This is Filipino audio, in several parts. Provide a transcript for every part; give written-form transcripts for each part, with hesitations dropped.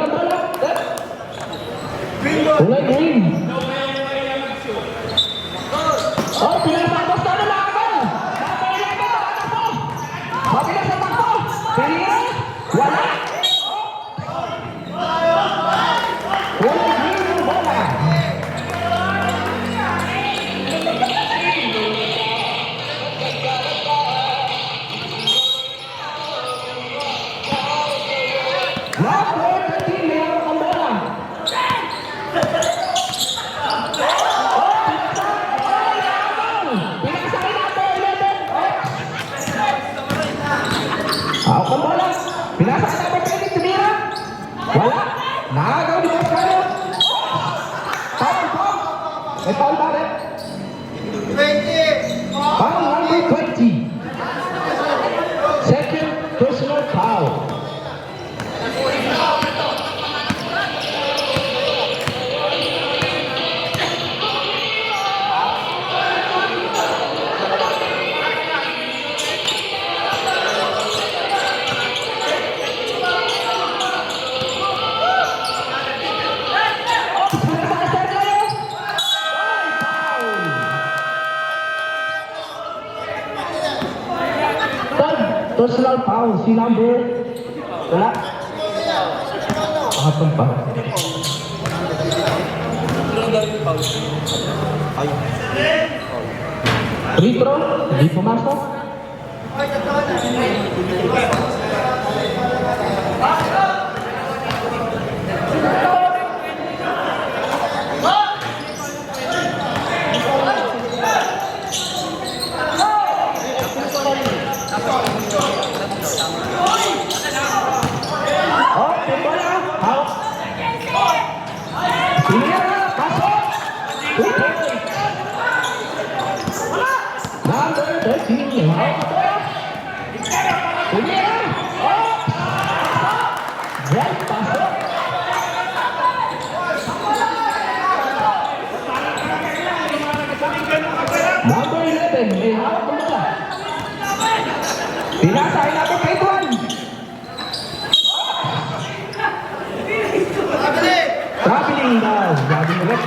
ng bola. Kulay green. Oh, pinapapos na lang ako. Mabilis na takbo. Pinira. Wala. Kulay green ng bola. Number 13, may hawak ang bola. Pinasakay na po, 11. Hawak ang bola. Pinasakay na po, 20, tumira. Wala. Nakagaw ni Oscar. Foul po. May foul ba rin? 20. Foul number 20. Second personal foul. Personal foul, si number wala? Pangatong pa. Free throw, hindi pumasok. Oh, bola. Out. Pinira, pasok. Number 13. Pinira. Oh. Right, pasok. Number 11. May hawak ng bola. Pinasay natin kay Juan. Traveling daw. Sabi mo rin.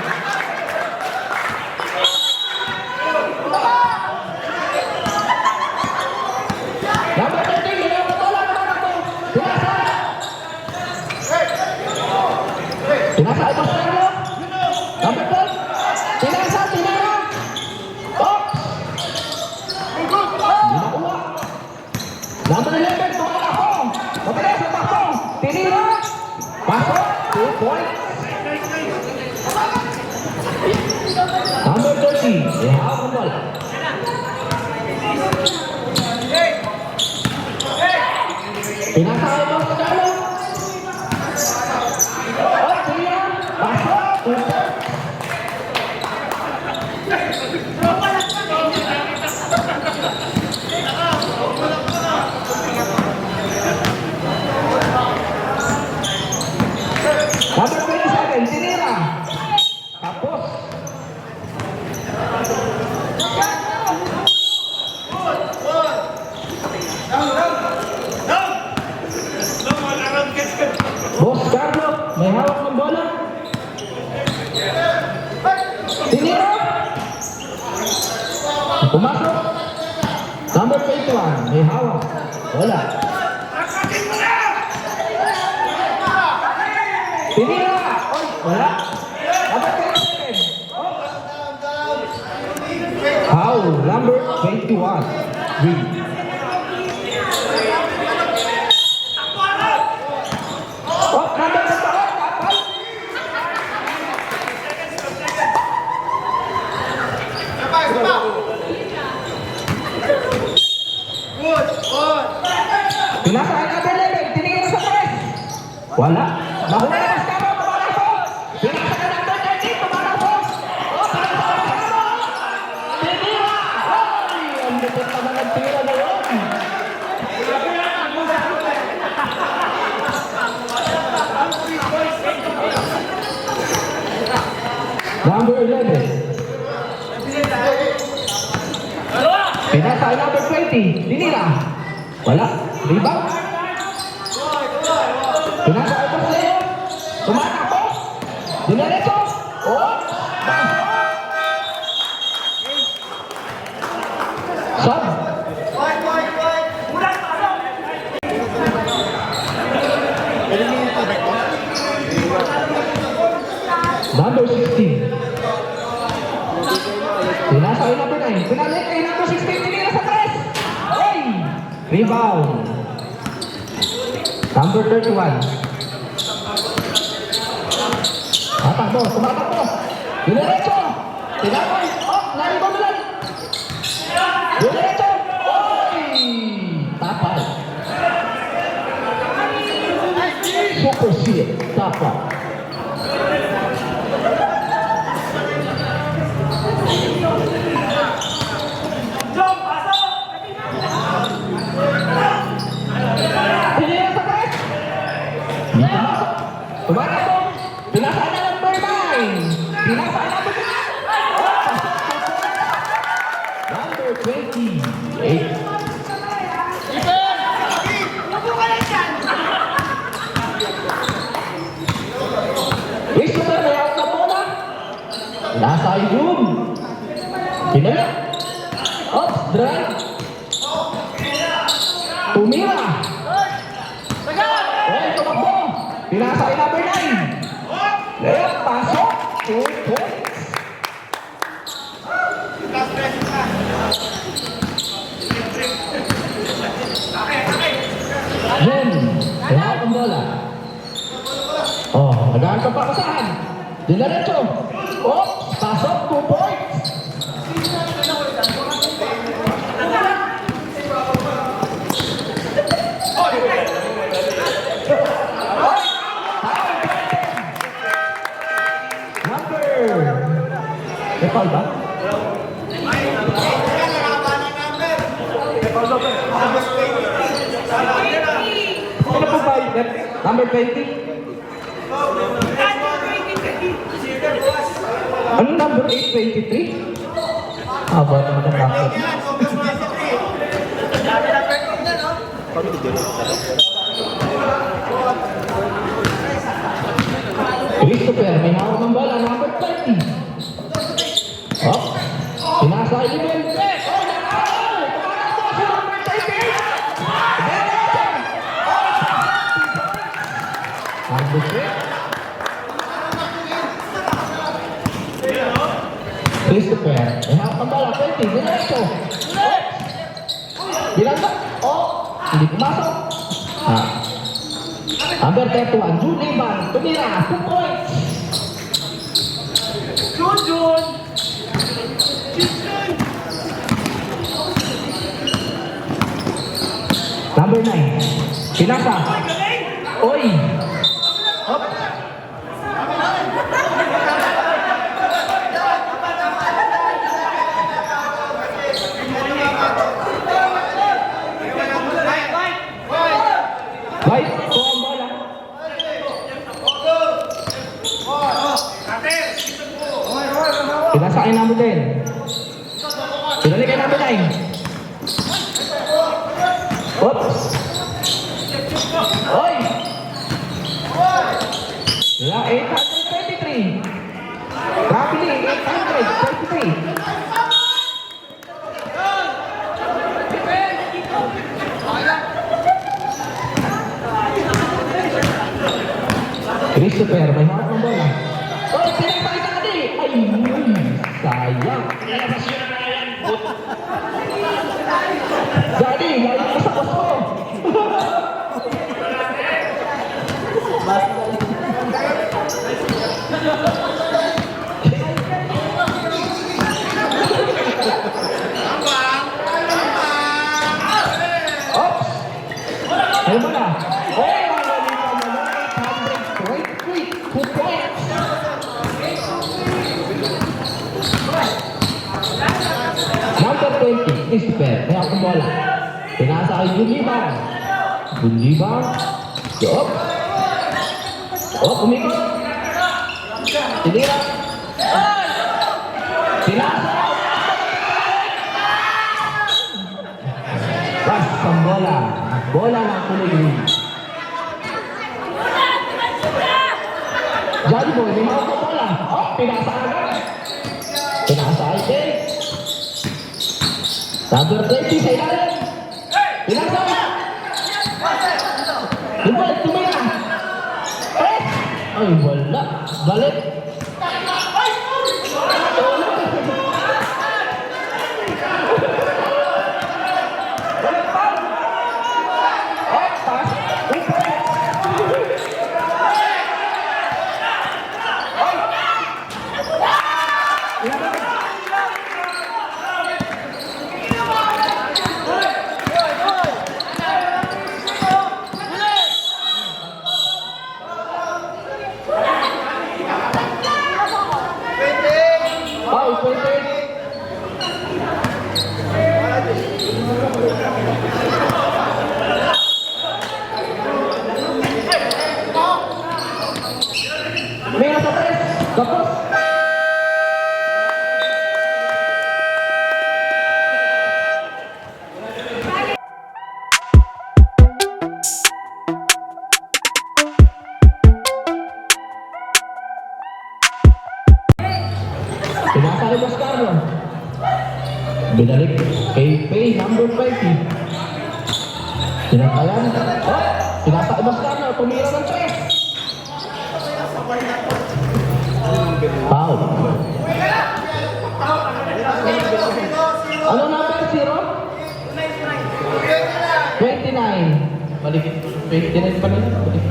Number 13, hilaw na bola. Pinasay. Pinasay pa sa ano? Number 12. Pinasay, tinara. Oops. Hindi nakuha. Number 11, tumala ako. Mabilis na takbo. Tinira. Pasok. 2 points. Number 13, ihawak ang bola. Pinasakay mo sa dalo. Oh, siya. Pasok. 2 points. Number 27, tinira. Tapos. Boss Carlo, may hawak ng bola. Tinira. Pumasok. Number 21, may hawak. Wala. Tinira. Oy, wala. Number 27. Foul, number 21. Green. Oh, number 21. Kapal. Pinasakay natin 11. Tinira sa press. Wala. Nahula na mas kamo. Pumalasok. Pinasakay natin 13. Pumalasok. Oh, pinasakay. Tinira. Ay, ang lupit naman ang tira na yun. Number 11. Pinasakay number 20. Tinira. Wala. Rebound. Pinasakay pa sa'yo. Tumatakbo. Dinerecho. Oh. Pasok. Sub. Number 16. Pinasa kay number 9. Pinalik kay number 16. Tinira sa 3. Ay! Rebound. Number 31. Tatakbo. Tumatakbo. Dinerecho. Tinapay. Oh! Naribang lang. Dinerecho. Oy! Tapay. Super seal. Tapay. Tumatakbo. Pinasa na number 9. Pinasa na number 9. Number 28. Christopher, may out na bola. Nasa yung. Pinala. Ops, drive. Tumira. Oy, tumakbo. Pinasa kay number 9. Layup, pasok. 2 points. Jen, kaya ang bola. Oh, nagahan ka pa kasahan. Dinerecho. Oh, pasok. 2 points. Nepal ba? Ano po ba yun? Number 20? Ano number 823? Haba naman ang number. Christopher, may hawak ng bala. Number 30. Oh, pinasa Iben. Christopher, ehap ang bala, 20, dinerecho. Bilang ba? Oh, hindi pumasok. Number 31, Jun Iban, tumira, 2 points. Jun! Number 9. Pinasa. Oy. Hop. Right. Bola. Pinasa kay number 10. Pinalik kay number 9. Oops. Oy. La 823. Rapidly 823. Christopher, may hawak ng bola. Oy, pinagpakita ka di. Ay, sayang. Jadi, lalo ka sa posto. Ops! Ay mo na. Oy, magaling ka mo na. 823. 2 points. Number 20, Christopher. May ako bola. Pinasa kay Junibang. Junibang. Yup. Oh, umikot. Tinira. Pinasa. Pas ang bola. Bola ng kulay green. Johnny Boy, may mga bola. Oh, pinasa agad. Pinasa ay Number 20 sa ilalim. Pinasa. Yung ball, tumira. Press. Ay, wala. Balik. Tapos. Pinasa ni Boss Carlo. Binalik kay Pay, number 50. Pinakalan. Oh, pinasa ni Boss Carlo. Tumira ng 3. Foul. Ano number 0? 29. Balik. 29 pa rin. Balik.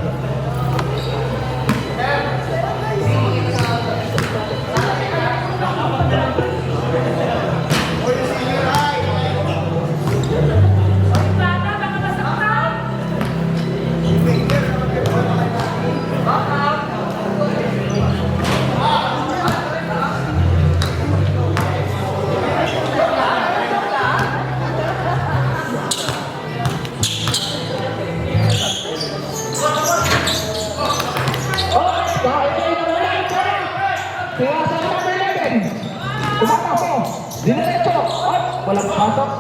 Diretso! At walang pasok.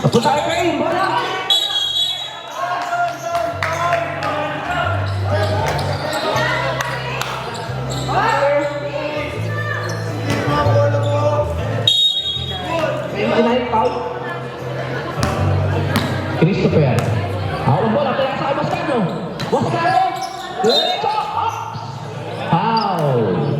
Tapos tayo kayo, bola! May foul. Christopher. Ang bola, kaya sa Boscano. Boscano! Diretso! Foul.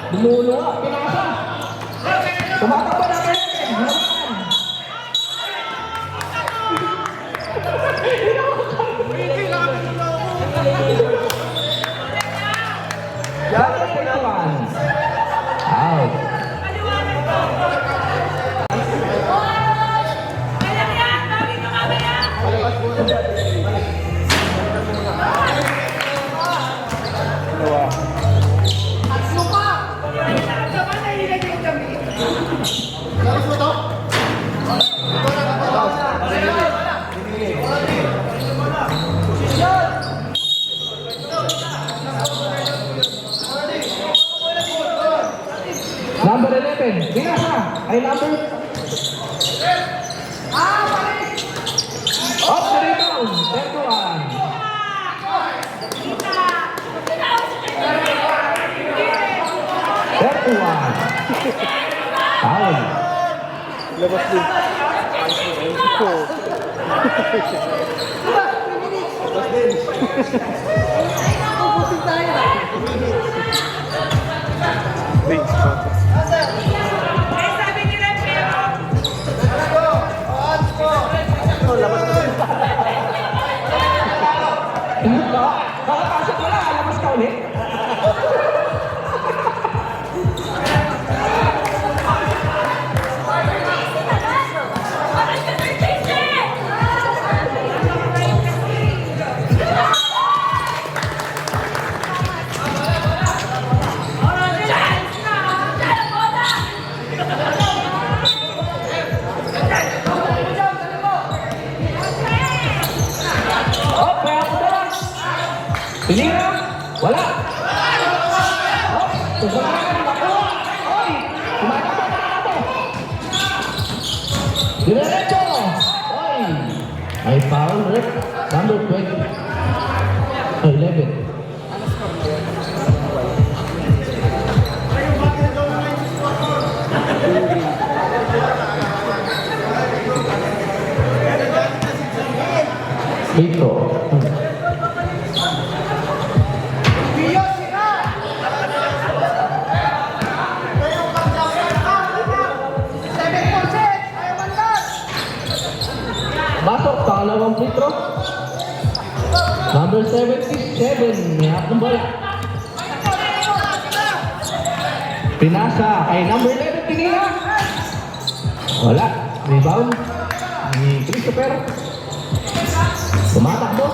Lumuluwa, pinasa. Tumatakbo na kayo. Out. Number 11, binasa ay number off the rebound, 31. Foul. Labas din. Labas din. Pupusin tayo. Wait, sabi ni Refero. labas na din. Kakapasok mo lang, labas ka ulit. Pinira. Wala. Oh, tubulan. Nakuha. Oy. Tumatakbo pa. Diretso. Oy. May foul, Rick. Number 20. 11. Ito. Masuk pangalawang free throw. Number 77, may hapong bola. Pinasa kay number 11, tinira. Wala. Rebound ni Christopher. Tumatakbo.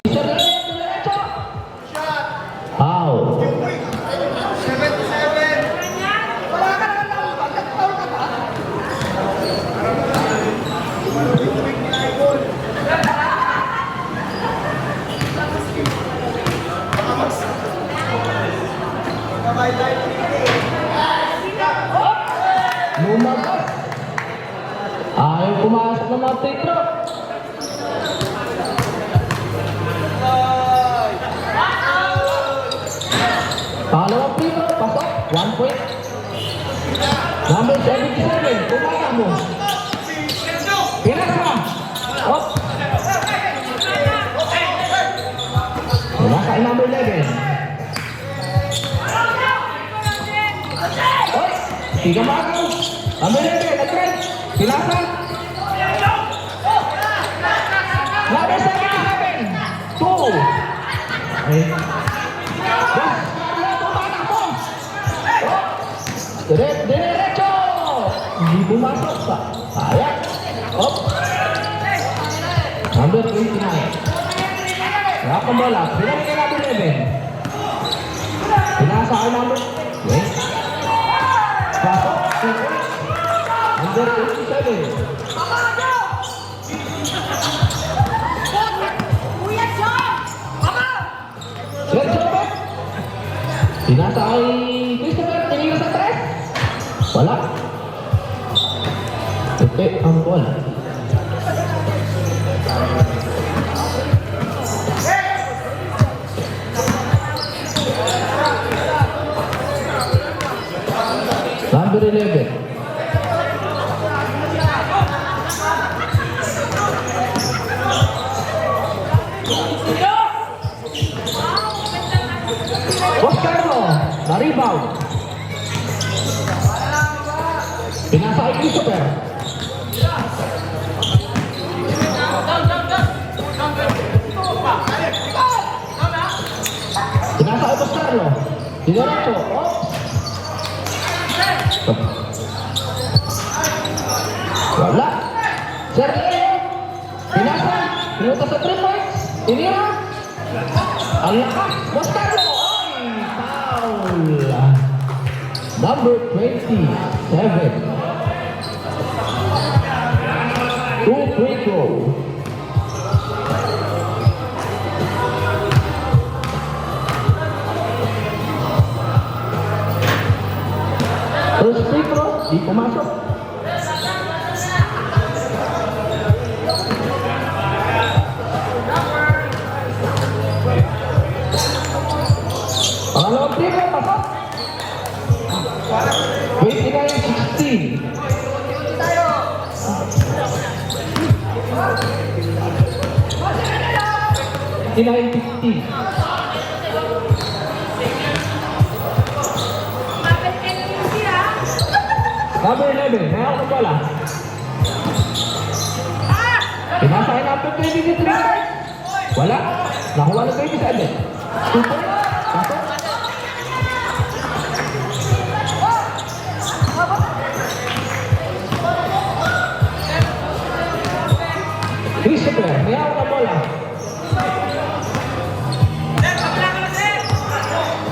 Isa diretso. Foul. Lumagas. Ayaw pumasok ng mga free throw. Pangalawang free throw, pasok. 1 point. Number 77, kumaya mo. Pinasa. Op. Pinasa ay number 11. Oy, tiga magaw. Number 11, nag-try. Pinasa. Number 77, 2. Okay. Diretso! Hindi pumasok pa. Sayang. Op. Number 29. Nakakang bola. Pinasa kay number 11. Pinasa kay number 20. Pasok. Number 27. Diretso ba? Pinasa kay Christopher. Tinira sa 3. Wala. Oke, ang bola. Number 11. Oscarlo, na-rebound. Pinasa kay Christopher. Pinasa kay Oscarlo. Diretso. Wala. Sergio. Pinasa. Pinuta sa 3 points. Tinira. Ang lakas. Oscarlo. Ay, foul. Number 27. 2 free throw. First free throw, di pumasok. Pangalawang free throw, pasok. 29-16. Number 11, may ako ng bola. Pinasa kay number 23. Wala. Nakuha ng 27. 2 points. Pasok. Christopher, may ako ng bola.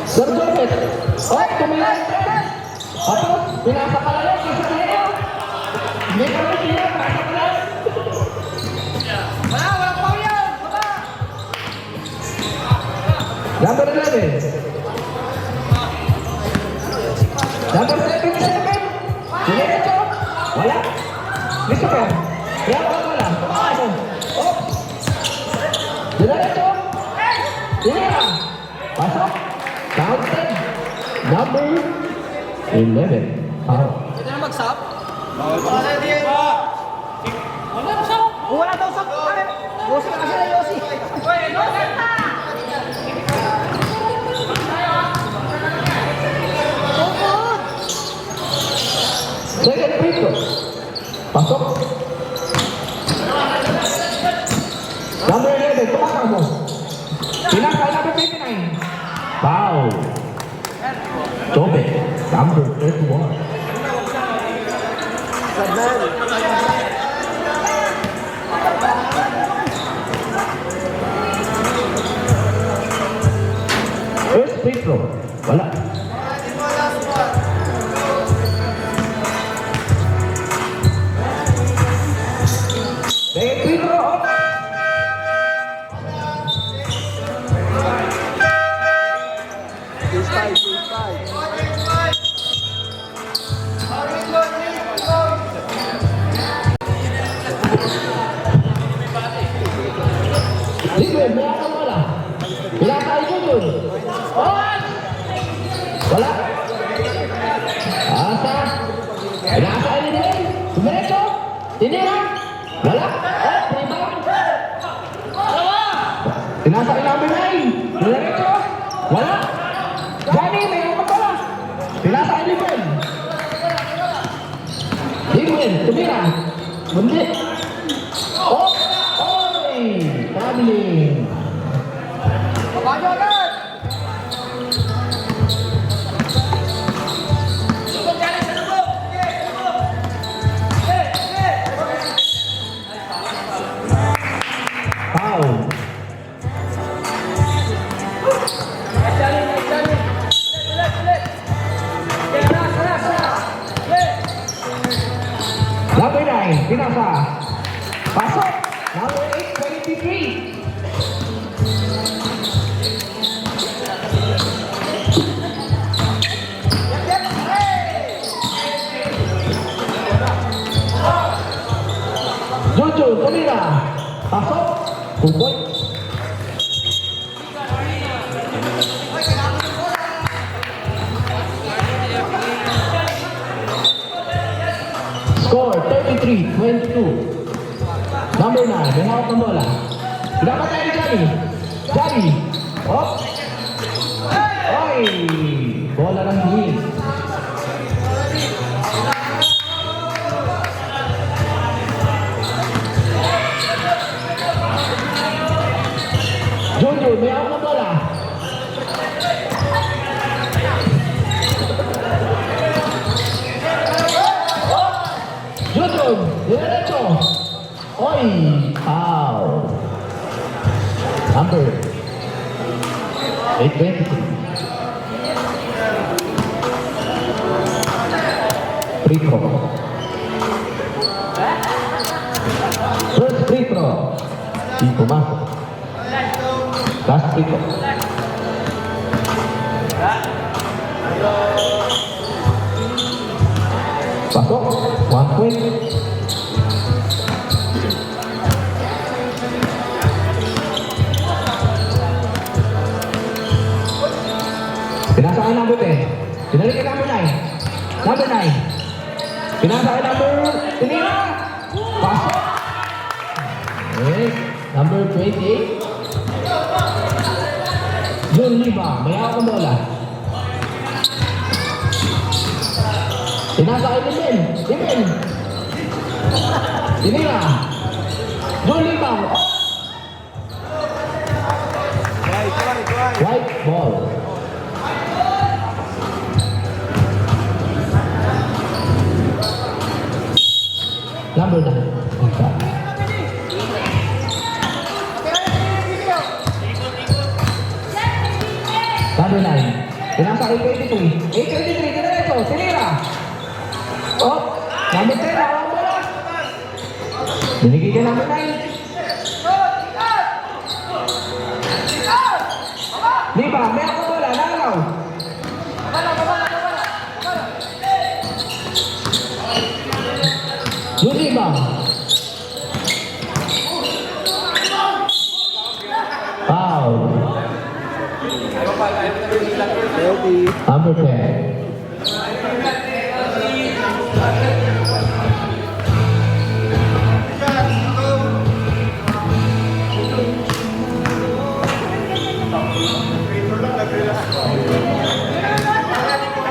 Sir Joseph. Oh, tumilay. Tapos, pinasa ka lang. Kisa kayo. Hindi ka lang siya. Pinasa ka lang. Wala pa yan. Wala. Number 11. Number 77. Diretso. Wala. Christopher. Kaya wala. Ano? Oh. Diretso. Tira. Pasok. Counted. Number 11. Foul. Pwede na mag-stop? Wala daw sa Yossi kasi na Yossi. Second free throw. Pasok. Number 11, tumakar mo. Pinakal number 29. Foul. Tope, number 31. Sadman. First free throw. Wala. Second free throw. Case 5, case 5. Libre, may ako wala. Wala tayo dun. On! Wala. Asa. Wala ka libre. Dumiretso. Tinira. Wala. Oh, rebound. Tinasa kay number 9. Diretso. Wala. Johnny, may ako pala. Tinasa kay Libre. Libre, tumira. Mundi. Oh, oy. Traveling. Bajo agad! Foul. Number 9, pinasa. Pasok. Number 8, 23. Jojo, tumira. Pasok. Pumboy. Score 33-22. Number 9, may hawak ng bola. Dapat tayo Johnny. Johnny. Op. Oy. Bola ng green. Jojo, may hawak ng bola. Jojo, diretso. Oy, foul. Number 823. Free throw. First free throw. Di pumasok. Last free throw. Pasok. 1 point. Pinasa kay number 10. Pinalik kay number 9. Number 9. Pinasa kay number... Tinira! Pasok! Okay. Number 28. Jun Lima. May hawak ng bola. Pinasa kay Limen. Limen. Tinira. Jun Lima. White ball. Number 9. Number 9. Pinasa kay 23. 823. Diretso. Tinira. Oh. Number 10. Hawak bola. Binigay ka number 9. Lima. Rebound. Foul. Ready. Number 10.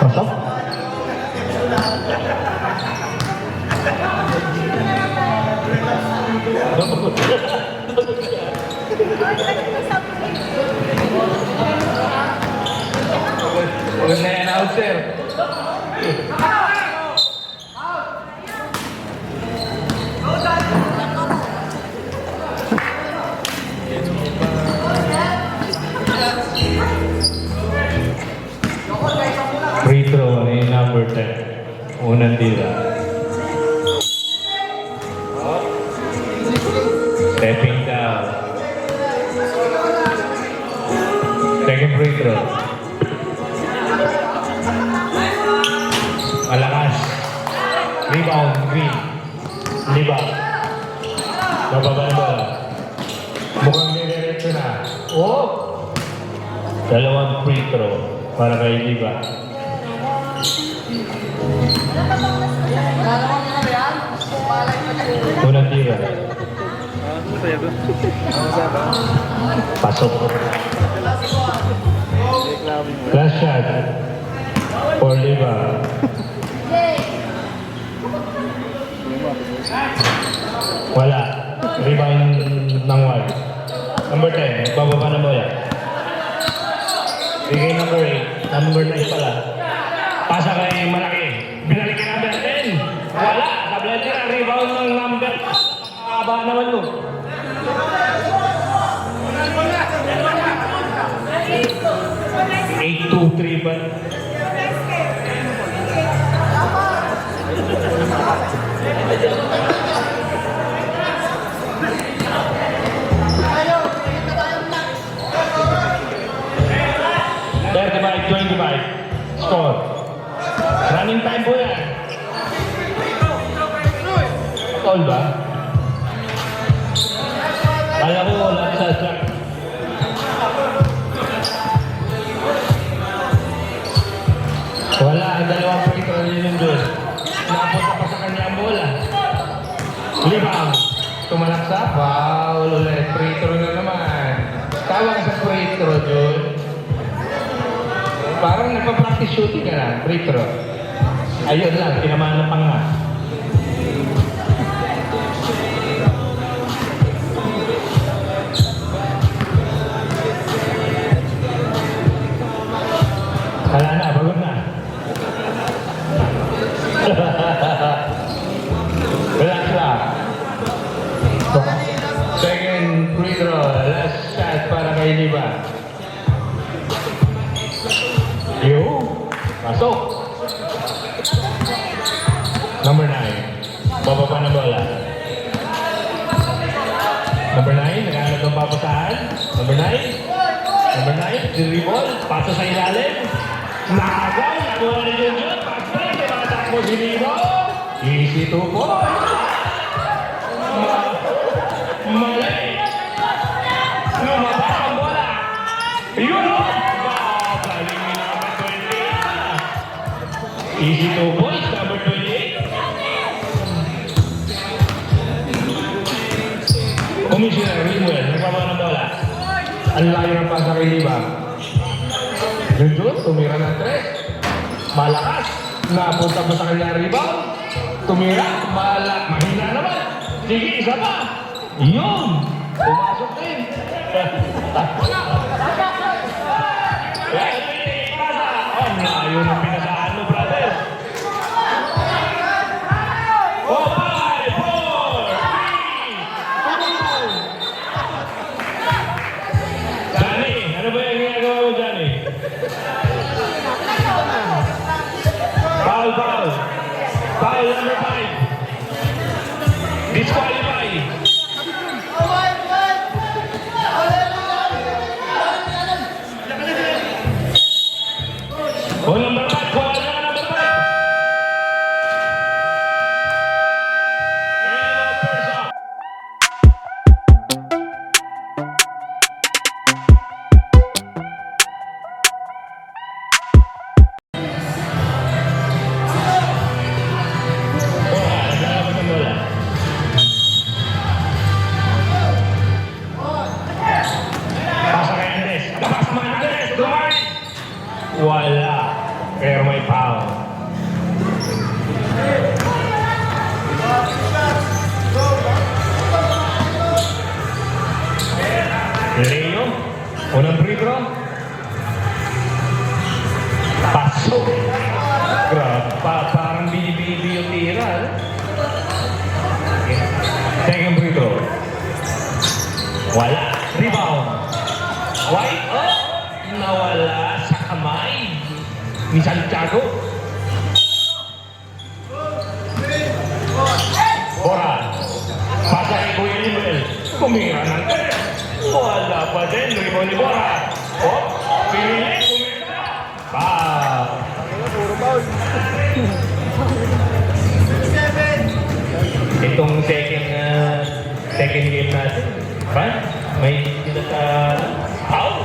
Pasok. Huwag na yan out, sir. Free throw ni number 10. Unang tira. Stepping down. Second free throw. Malakas. Rebound, Green. Rebound. Bababa na bola. Mukhang nire-retro na. Oh! Dalawang free throw para kay Liba. Unang tira. Pasok. Last shot. For Liba. Wala. Rebound ng wall. Number 10. Bababa na bola. Bigay number 8. Number 9 pala. Pasa kay Malaki. Binalik kay number 10. Wala. Tablet na. Rebound ng number. Haba naman mo. Eight, 2, 3 ba? Divide 25. Score. Running time po yan. Foul ba? Kala ko wala sa track. Wala, ang dalawang free throw yun doon. Napunta pa sa kanya ang bola. Rebound. Tumalaksa. Foul ulit. Free throw na naman. Tawag sa free throw doon. Parang nagpa-practice shooting ka na. Free throw. Ayun lang. Tinamaan ng panga. Wala na. Bagod na. Relax lang. Second free throw. Last shot para kay Liba. Yo. Pasok. Number 9. Bababa na bola. Number 9. Naghanap ng papasahan. Number 9. Number 9. Dribble. Paso sa ilalim. Nakagaw. Nakuha na yun yun. Pag-break. Nakatakbo si Liba. Easy to po. Mali. Lumabas ang bola. Yun. Galing ni number 28. Easy to boys. Number 28. Commissioner Wilmuel. Nagpapa ng bola. Ang layo ng pasa kay Liba. Yun doon. Tumira ng 3. Malakas. Napunta pa sa kanya rebound. Tumira. Mahina naman. Sige, isa pa. Yun. Pumasok din. Ang layo ng pinasaan mo, brother. 5, 4, 3, 2. Johnny, ano ba yung ginagawa mo, Johnny? Foul, foul. Foul number 5. Disqualify. Unang free throw. Pasok. Grabe, parang binibibi yung tira. Second free throw. Wala. Rebound. White up. Nawala sa kamay ni Santiago. Bora. Pasa kay Kuya Limel. Kumira ng tres. Wala pa din. Rebound ni Bora. Oh, pinili. Kumira. Foul. Puro foul. Itong second game natin. Right? May kita foul.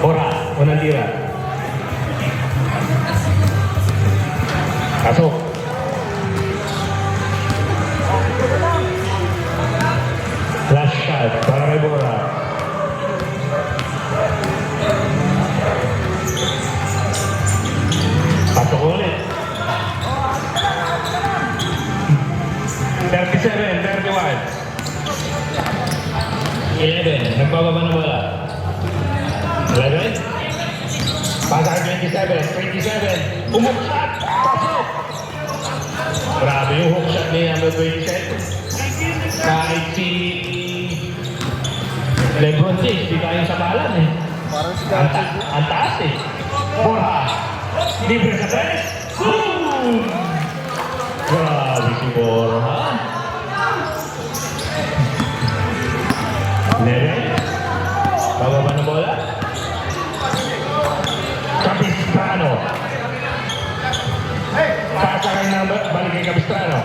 Bora. Unang tira. Pasok. Last shot para kay Bora. Pasok ulit. 37, 31. 11. Nagbababa na bola. 11. Pasa kay 27. Umukshot. Pasok. Grabe yung hook shot ni number 27. Kahit si Lebron James, di kayang sabalan eh. Parang si Ang taas eh. Bora. Libre sa tres. Boom! Grabe si Bora. Nere. Bababa na bola. Capistrano. Pasa kay number. Balik kay Capistrano.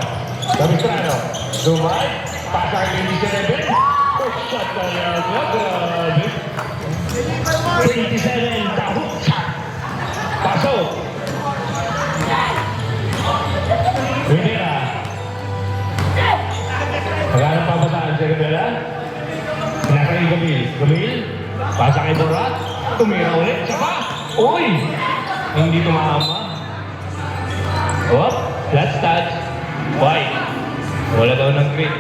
Capistrano. Dumay. Pasa kay 27. Hook shot na niya. Grabe. 27. Hook shot. Pasok. Rivera. Maghanap pabataan si Rivera. Pinasa kay Gamil. Gamil. Pasa kay Borat. Tumira ulit. Saka. Uy! Hindi tumama. Oh, last touch. White. Wala daw ng grip.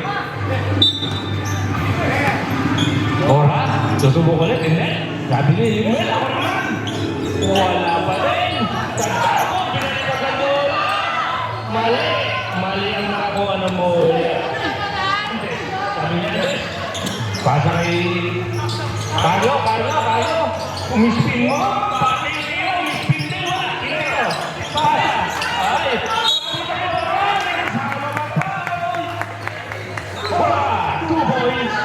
Borat. Susubok ulit. Hindi. Sabi niya, Limel, ako naman. Wala pa rin. Santiago, pinalipas ang bola. Mali. Mali ang nakakuha ng bola. Sabi niya, Andres. Pasa kay Carlo. Umispin mo. Pati niya, umispin din. Wala. Kinero. Pasa. Ay. Wala. 2 points.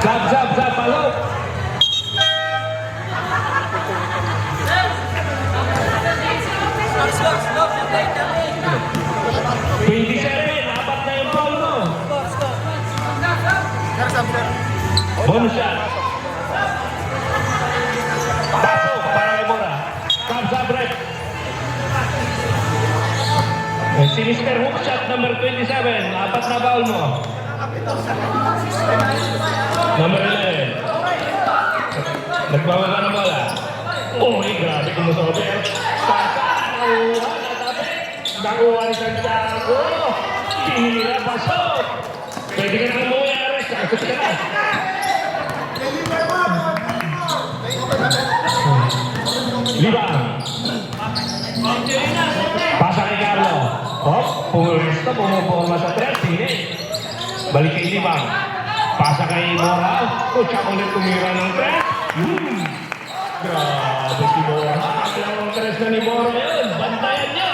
Zap, palok. Stop. 27, apat na yung foul mo. Bonus shot. Pasok para kay Bora. Kabza break. Si Mr. Hook shot number 27, apat na foul mo. Number 11. Nagbababa na bola. Uy, grabe kumusobe. Pasa, nakuha ni Santiago. Tinira, pasok. Pwede ka nang umuwi, Ares. Sakot ka na. Libang. Pasa kay Carlo. Hop, pumurista, pumuporma sa tres. Hindi. Balik kay Libang. Pasa kay Bora. Siya ulit tumira ng tres. Grabe si Bora. Ang tres na ni Bora yun. Bantayan niyo.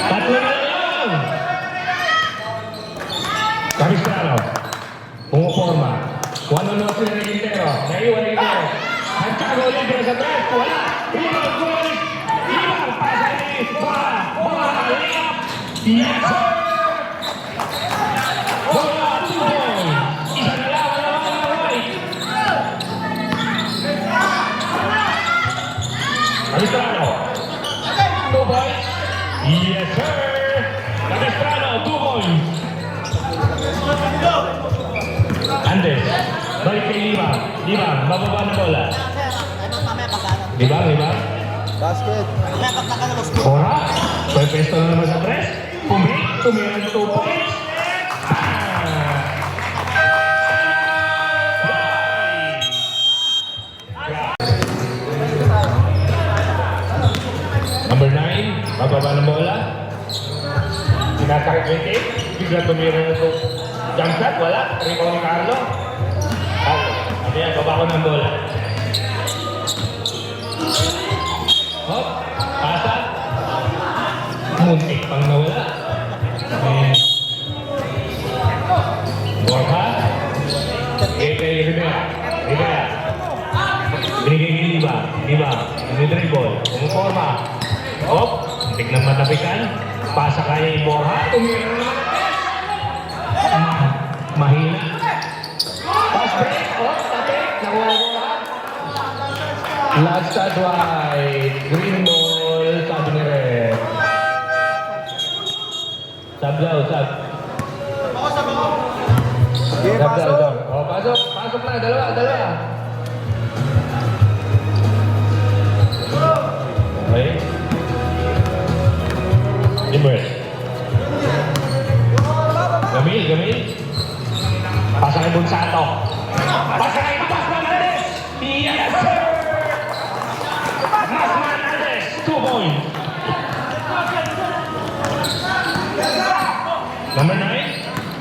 Tatlo na lang. Capistrano. Pumuporma. One-on-one sila ni Quintero. Naiwan ni Quintero. Santiago libre sa tres. Wala. Libang gumalit. Libang pasa kay Bora. Bora. Layup. Yes, sir. Bora. 2 points. Isa na lang. Capistrano. 2 points. Yes, sir. Capistrano, 2 points. Andes. Balik kay Libang. Libang, bababa na bola. Libang. Basket. Bora. Pwesto na naman sa tres. Tumira ng 2 points. 9, bababa ng bola. Sinasakit 28, bigla tumira na ito. Jump shot, wala. Rebound ni Carlo. Ano yan, baba ko ng bola. Hop, pasa. Muntik pang nawala. Borja. Kay Rivera. Binigay kay Liba. Dribble. Umuforma. Hop, muntik ng matapikan. Pasa kaya yung Borja. Tumira na naman. Mahina. Pass break. Hop, tapik. Nakuha ko. Last shot wide. Green ball. Sabi ni Red. Sab. Game, pasok. Oh, pasok na. Dalawa. Okay. Dimmer. Gamil. Pasa kay Bonsato. Pasa kay Hernandez. Yes, sir! Hernandez, 2 points.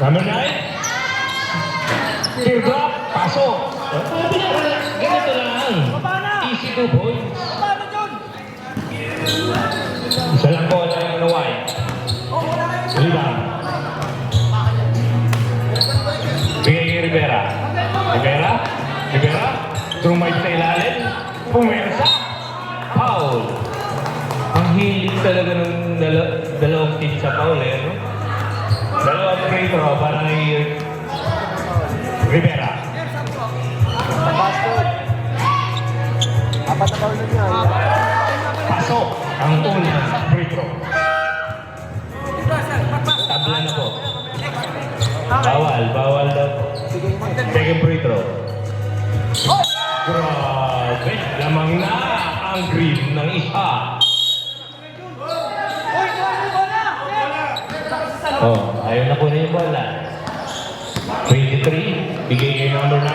Number 9. Teardrop, pasok. Ganito lang. Easy 2 points. Isa lang po yung white. Rebound. Bigay kay Rivera. Trumay sa ilalim. Pumersa. Foul. Ang hilig talaga ng dalawang team sa foul no? Dalawang free throw para kay Rivera. Basket. Apat na foul na niya. Pasok ang unang free throw. Tabla na po. Bawal daw po. Second free throw. Grabe, lamang na ang green ng isa. Oh, ayaw na po na yung bola. 23, bigay kay number 9.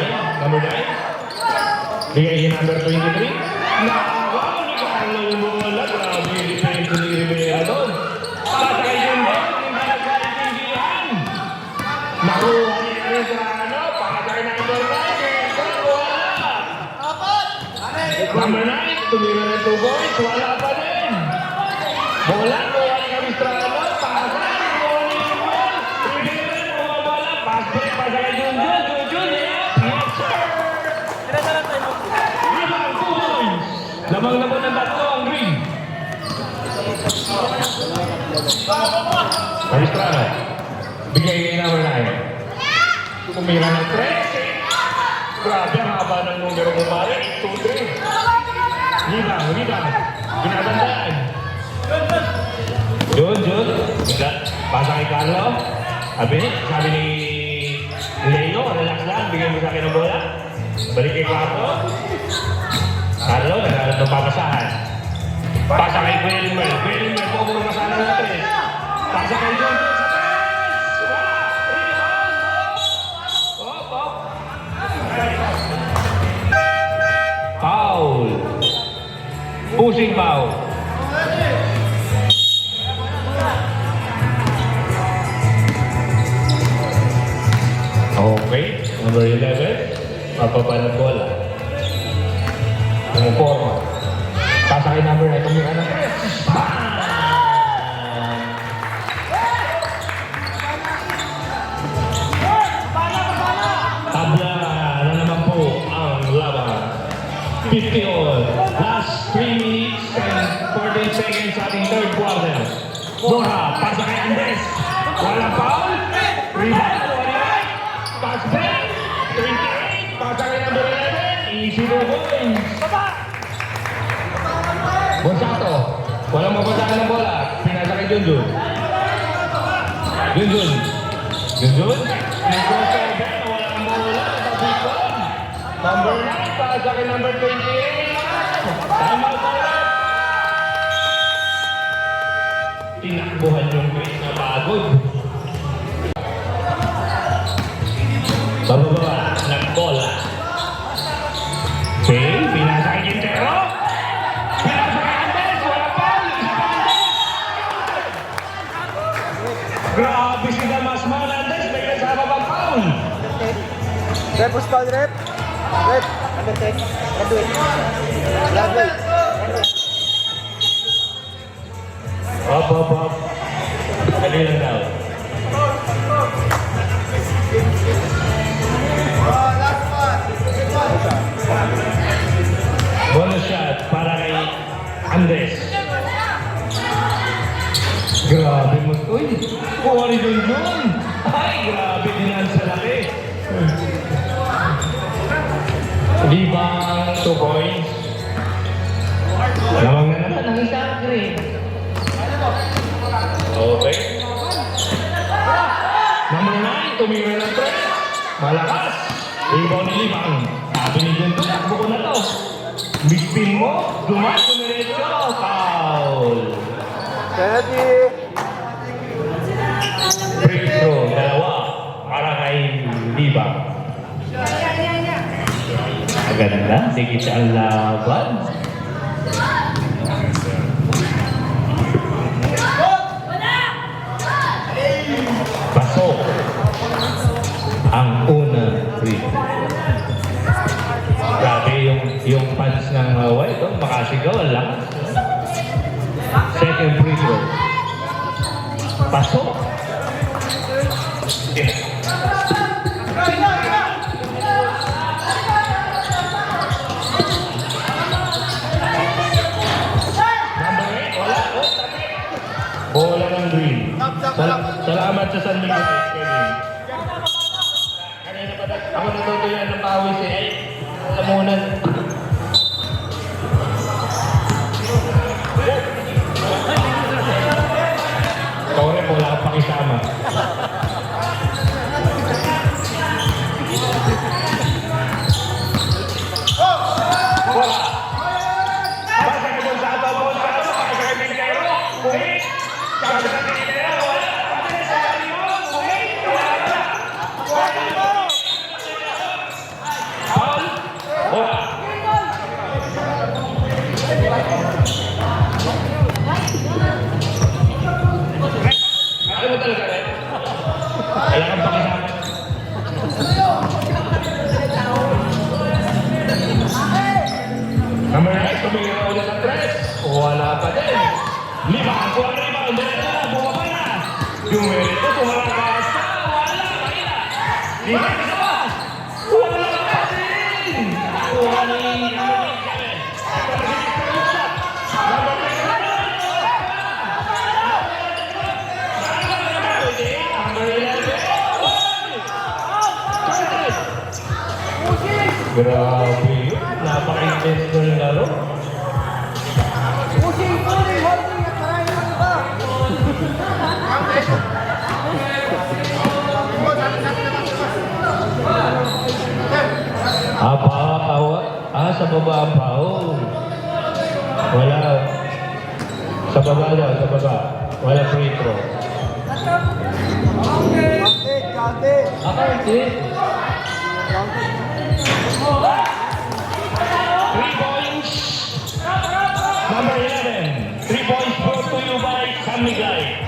Bigay kay number 23. Nakawa ni Carlo yung bola. Grabe yung defense ni Rivera doon. Patay yung bola, hindi nagkaintindihan. Nakuha ni Rivera, patay number 9. Number 9, tumira ng 2 points, wala pa din. Bola, kuha ni Capistrano, pasa, kuha ni Limon. Rivera, kuha bola, pass break, pasa kay Junjun, yes sir! Rebound, 2 points. Lamang na po ng tatlo ang green. Capistrano, bigay kay number 9. Tumira ng 13. Grabe ang haba ng numero mo pare, 2-3. Rebound. Binabandaan. Jun. Pasa kay Carlo. Sabi ni Leo, relax lang, bigyan mo sa akin ng bola. Balik kay Carlo. Carlo, naglalap ng papasahan. Pasa kay Belmer, po masahan ng 3. Pasa kay Jun. Foul. Pushing foul. Okay, number 11. Mapapa ng bola. Umuporma. Pasa kay number 9. Tumira na. Tabla na naman po ang laban. 50 all. Last 3 minutes and 14 seconds sa ating third quarter. Borja, pasa kay Andres. Walang foul. Rebound. Pass break. 28. Pasa kay number 11. Easy 2 points. Bonsato. Walang mabasahan ng bola. Pinasa kay Junjun. Nag-crossover. Walang bola. Tabikon. Number 9. Pasa kay number 28. Tama ba? Tinakbuhan yung Grace na pagod. Bababa, nagbola. Okay, pinasa kay Quintero. Pinasa kay Andres, wala pa. Rep, push foul, rep. Rep. Undertake. Graduate. Graduate. Up. Dali lang daw. Bonus shot para kay Andres. Grabe mo. Uy, kuha rin doon. Ay, grabe din ang sa laki. Libang 2 points. Lamang na naman ang isang green. Okay. Number 9, tumira ng 3. Malakas. Ibaw ni Libang. Sabi ni Junto, takbo ko na to. Bigpin mo, dumas, tumiretso, foul. Penalty. Free throw, dalawa. Para kay Libang. Maganda, sige siya ang laban. Pasok ang unang free. Grabe yung punch ng White, makasigaw, ang lakas. Second free throw. Pasok. Number 8, wala. Bola ng green. Salamat sa San Miguel, Kevin. Kanina pa ako natutuyan ng pawis eh. Ay, lamunan. Sorry, wala kang pakisama. Wala. Basta ka dun sa ato, basta ka kay Miguel. Bumit. Sabi ka kay Miguel, wala. Pati sa Miguel, bumit. Foul. Wala. Ano mo talaga rin? Wala kang pakisama. Number 9, tumingin ulit ng 3. Wala pa din. 5, kuha na 5. Umbira na, bumaba na. Dumerito, tumaragas na. Wala, mahina. 5 isa pa. Wala pa din. Kuha ni number 7. Number 11. Grabe yun. Napaka-intense ko yung laro. Pushing, holding at maraming ang iba. Sa baba ang foul. Wala. Sa baba daw, sa baba. Wala free throw. Kante. Hindi. 3 points. Number 11. 3 points brought to you by San Miguel.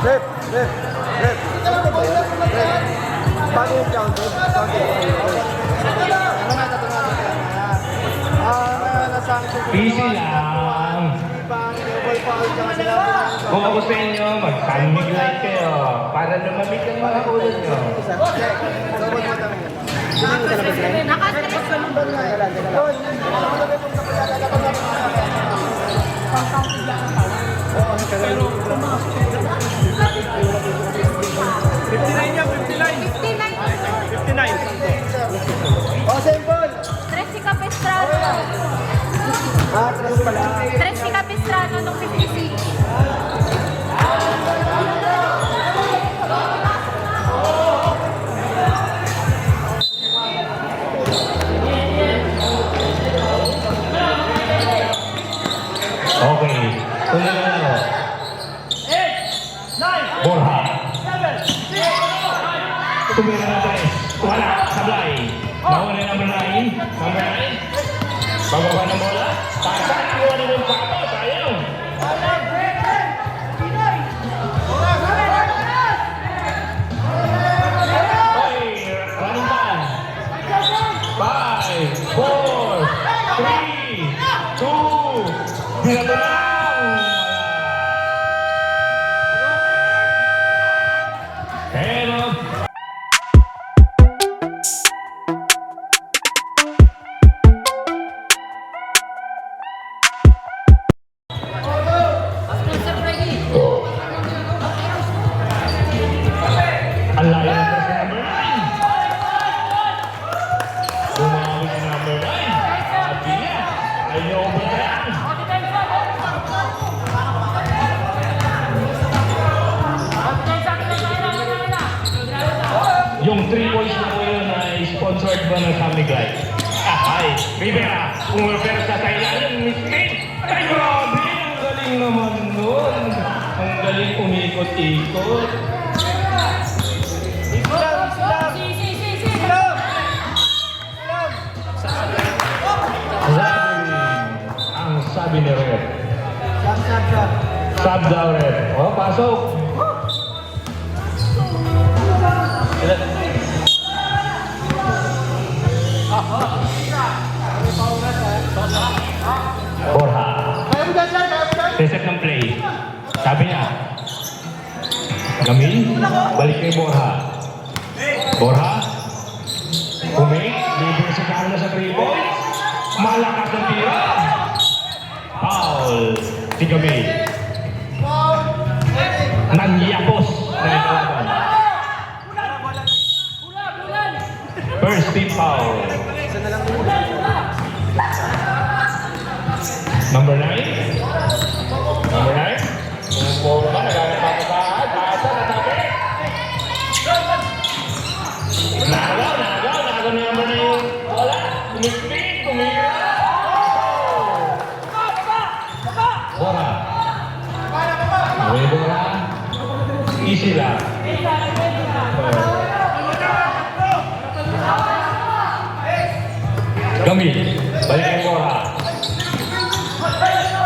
Rep. Paano yung count? Easy lang. Kung ako sa inyo, mag-San Miguel kayo para lumamig ang mga ulo nyo. Oh, simple! Tres si Capistrano. Tres pala. Tres si Capistrano nung 56. Okay. Wala, sablay. Mahuli number 9. Number 9. Bababa ng bola. Pasa, nakuha na yung sapo. Sayang. Oy, running time. 5, 4, 3, 2, bila na lang. Hello. Ang layo ng press ng number 9. Bumawin si number 9. Sabi niya, ayaw ba na yan? Yung 3 points na po yun ay sponsored ba ng Samigay? Ay, Rivera, umurper sa Thailand, Miss Kate. Ay, grabe, ang galing naman nun. Ang galing umikot-ikot. Ang sabi ni Red. Sab daw Red. Oh, pasok. Borja. Reset ng play. Sabi niya. Gamil, balik kay Borja. Borja. Kumik, libre si Carlos sa 3 points. Malakas ang tira. Foul. Si Gamil. Nangyapos na ikawagan. First team foul. Number 9. Number 9. Pumupo ba? Nagkakapapasahan. Taasa na sabi. Nagaw na number 9 yung wala. Tumipid, tumira. Bora. Bora. Easy lang. Gamil. Balik ang Bora.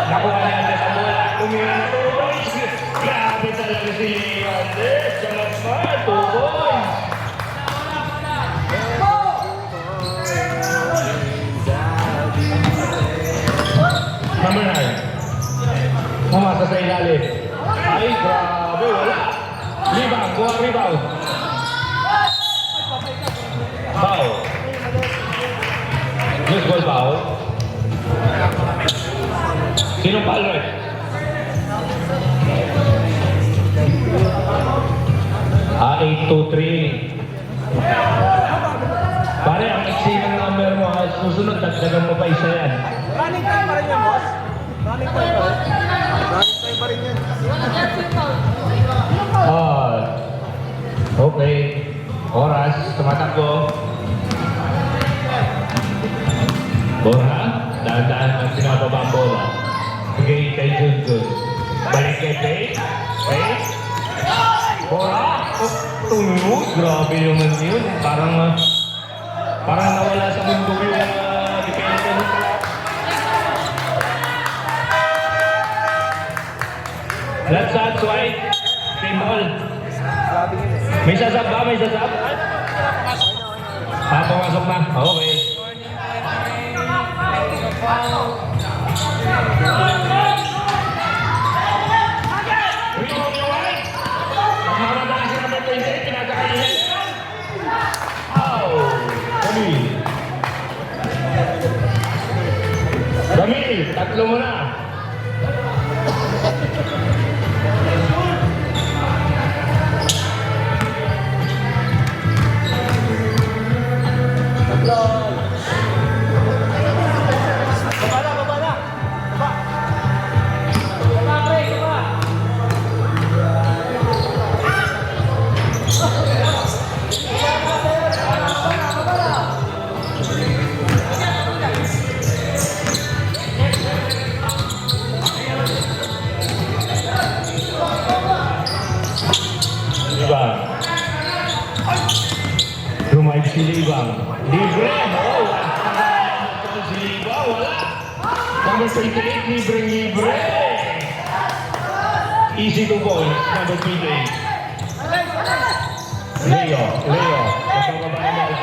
Nakuha niya ang sa bola. Tumira na 2 points. Grabe talaga si Leandres. Kamat pa, 2 points. Number 9. Pumasa sa ilalim. Ay, grabe, wala. Rebound, kuha rebound. Foul. Just ball foul. Sinong foul, Red? Ah, 8-2-3. Pare, ang iksi ng number mo, susunod, dagdagan mo pa isa yan. Running time pa rin yan, boss. Running time pa rin. Running time pa rin yan. Okay. Oras, tumatakbo. Borja, dahan-dahan ang sinababa ang bola. Bigay kay Junjun. Balik kay Faye. Faye. Borja. Tunod. Grabe naman yun. Parang nawala sa mundo yung depensa mo. Left side, swipe. Team ball. May sasab ba? May sasab? Pumasok na. Okay. Rebound yung white. Mamadala si number 28. Pinagkakainin. Gamil. Gamil, tatlo mo na. Dumike si Libang. Libre! Oh, si Libang, wala! Number 28, libre! Easy 2 points, number 28. Leo. Napababa na bola.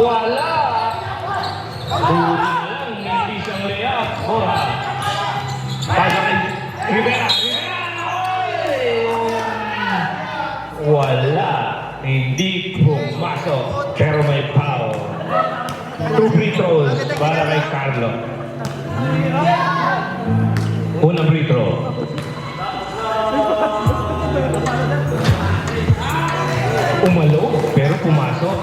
Wala! Turi na lang, hindi siyang layup. Bola. Pasa kay Rivera. Wala. Hindi pumasok. Pero may foul. 2 free throws para kay Carlo. Unang free throw. Umalo, pero pumasok.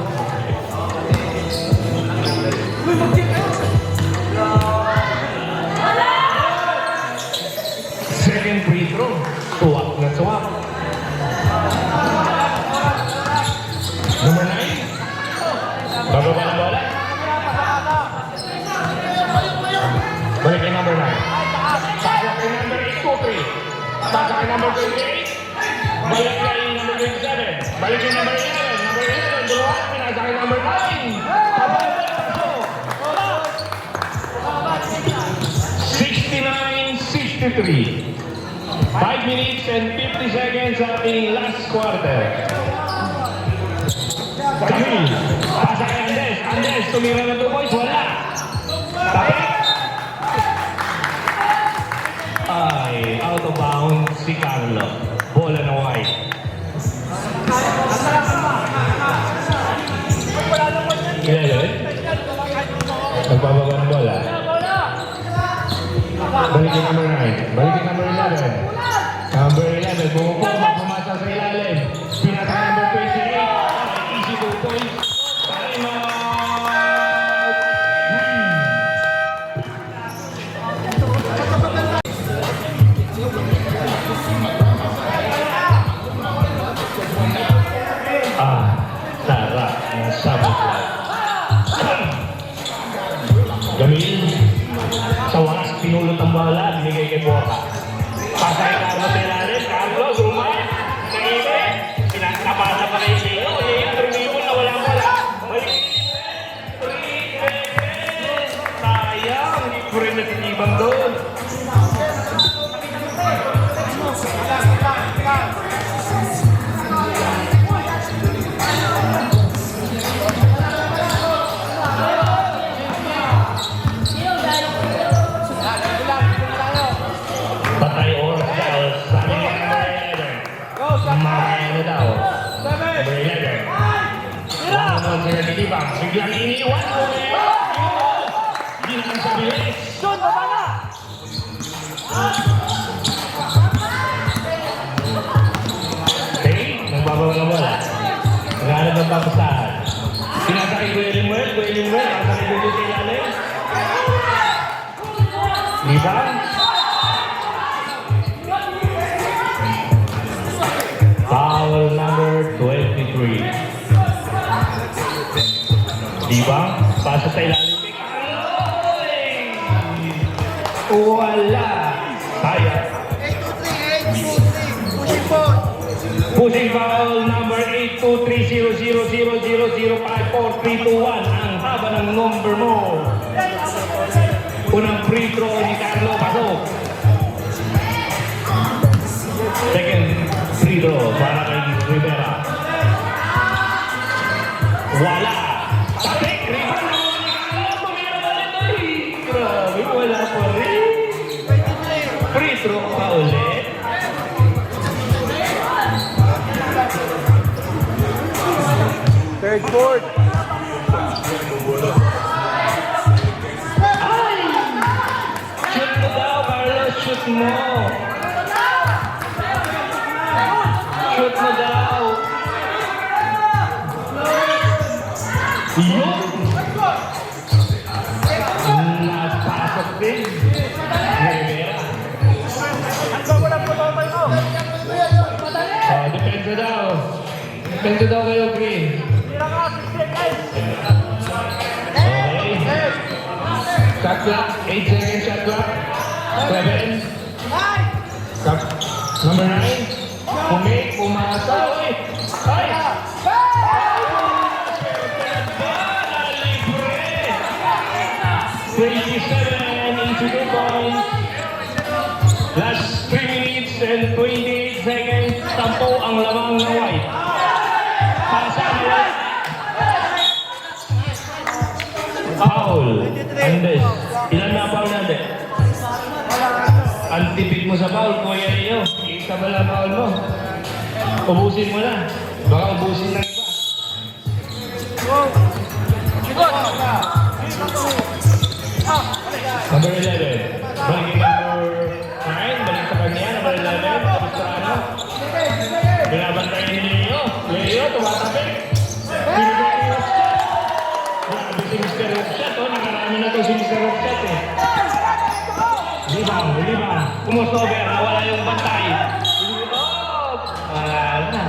Second free throw. Tuwak na tuwak. Number 9. Bababa na bola. Balik kay number 9. Pasok kay number 8-2-3. Pasok kay number 28. Balik kay number 27. Balik kay number 11. Number 11. Dalawa. Pinasa kay number 9. Pabalik. 69-63. 5 minutes and 50 seconds sa ating last quarter. Camille, pasa kay Andes. Andes, tumira na 2 points. Wala. Tapos. Ay, out of bounds si Carlo. Bola na white. Ilan? Nagpababa ng bola. Balikin number 9. Balikin number 11. Number 11. Bumupoma, pumasa sa ilalim. Pinasa number 28. Easy 2 points. Time out! Sarap ng sabot lang. Gamil, sa wakas pinulot ang bola, binigay kay Boca. Pasay Carlo sa ilalim, Carlo, sumay, naibig, pinapasa pa kay Leo, Leo, na walang bola. Sayang, hindi ko rin natitibang doon. Patay oras daw, sabi ni number 11. Mamaya na daw. Number 11. Wala naman sila nilibang. Biglang iniwan mo eh. Hindi naman sa bilis. Doon, baba na! Okay, nagbabawa na bola. Naghanap ng papasahan. Pinasa kay Williamwell, nasa kay William sa ilalim. Libang. Foul number 23. Libang, pasok sa ilalim. Wala. Sayang. Pushing foul number 823-000005-4321. Ang haba ng number mo. Unang free throw ni Carlo, pasok. Second free throw para kay Rivera. Wala. Tapik, rebound naman ni Carlo. Tumira ba nito eh? Grabe, wala pa rin. Free throw pa ulit. Third fourth. Ay! Shoot mo daw, Carlos. Shoot mo. Shoot mo daw. Yun! Napasok din. Rivera. Depensa daw. Depensa daw kayo, Green. Okay. Shot clock. 8 seconds shot clock. 7. Number 9. Pumasa. Uy! Ay! Libre! 27 into 2 points. Last 3 minutes and 28 seconds. 10 ang lamang ng white. Pasa ng white. Foul. Andes. Ilan na foul natin? Ang tipid mo sa foul, Kuya Leo. Isa ba lang foul mo? Ubusin mo na. Baka ubusin ng iba. Number 11. Balikin number 9. Balik sa kanya. Number 11. Kapistrano. Binabantayan ni Leo. Leo, tumatapik. Binigay ni Rockshot. Grabe si Mr. Rockshot. Nakarami na to si Mr. Rockshot eh. Libang. Kumusober. Nawala yung bantay. Wala na.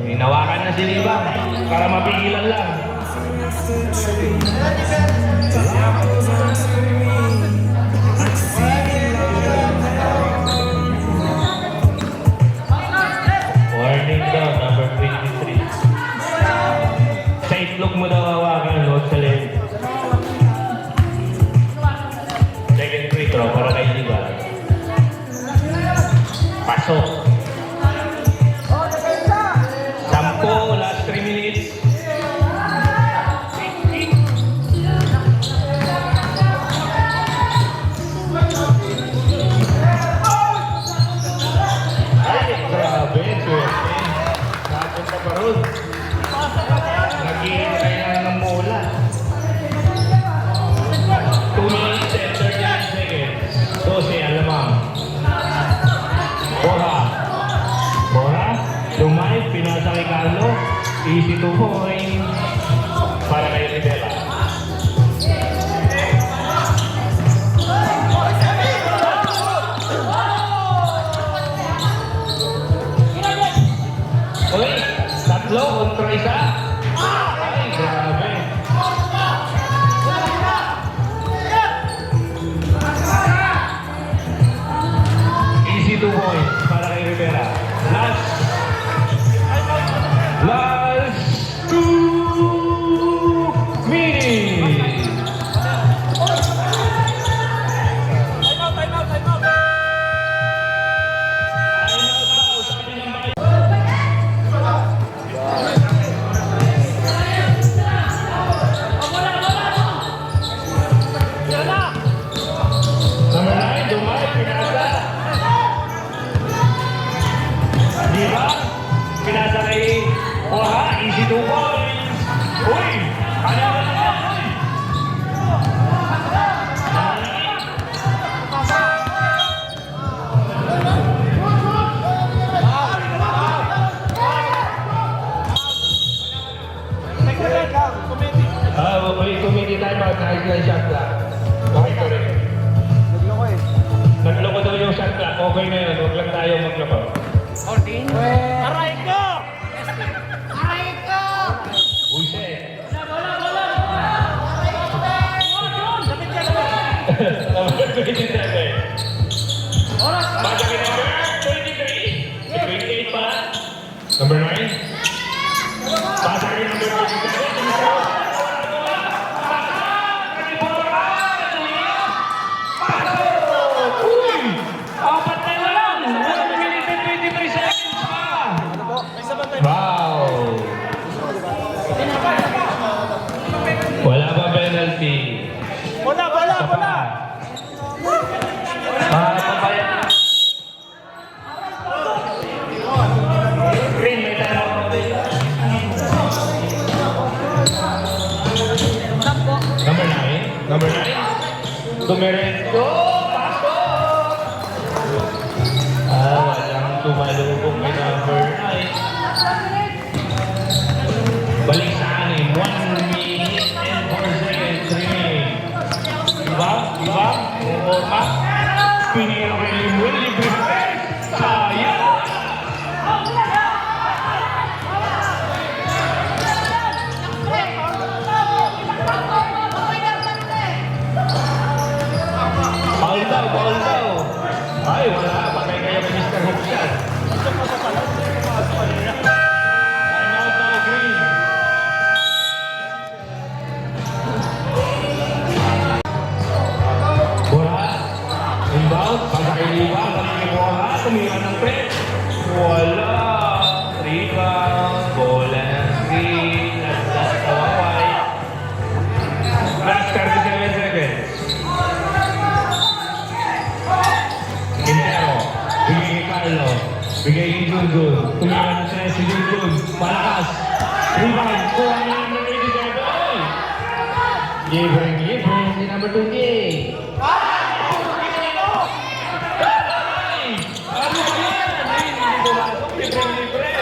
Hinawakan na si Libang para mapigilan lang. Warning daw, number 23. Sa itlog mo daw hawakan, huwag sa leg. Second free throw para kay Libang. Pasok. 10, last 3 minutes. Ay, grabe, swerte. Napunta pa ron. Naghihintay na ng mula. 2 minutes and 39 seconds. 12, alamang. Bora, Dumay, pinasa kay Carlo. Easy to point. Para kay Rivera. Uy, tatlo kontra isa. Ay, grabe. Easy to point para kay Rivera. Last 2 minutes. Number 9, Dumay, pinasa. Diba? Pinasa kay Oha, easy to points. Uy! Ano ba naman? Uy! Kumiti tayo mga kahit na shot clock. Okay ko rin. Nagloko daw yung shot clock. Okay na yun. Huwag lang tayo magloko. Aray ko! Uy, shit. Number 27. Pagkakin number 23. 28 pa. Number 9. Pagkakin number 27. Wow! Wala ba penalty? Wala! Papayat na. Green, may tanong. Number 9. Dumiretso. Pasok! Walang tumalubog kay number 9. Balik sa anim. 1 minute and 4 seconds remaining. Diba? Forma. Piniro kay Limuel. Libre. Sayang! Ball daw. Ay, wala. Patay kayo kay Mr. Hookshot. Junjun. Tumira na siya si Junjun. Malakas. Rebound. Kuha niya ng Lady Devil. Libre. Hindi naman tungi. Ano ba yan? Ay, hindi pumasok. Libre.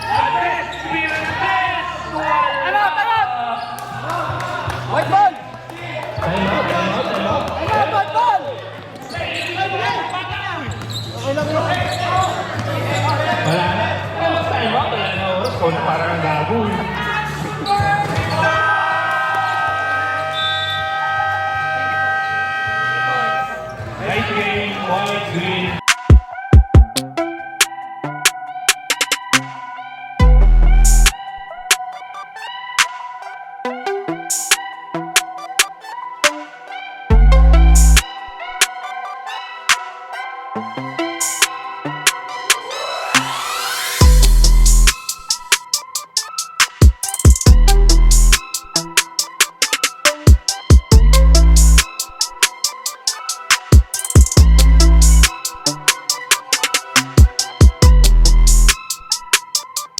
Andres! Tumira na Andres! Ano? White ball! Time out. Ano? White ball! Okay lang yun. Wala na. Time out. Wala na oras ko na parang gago.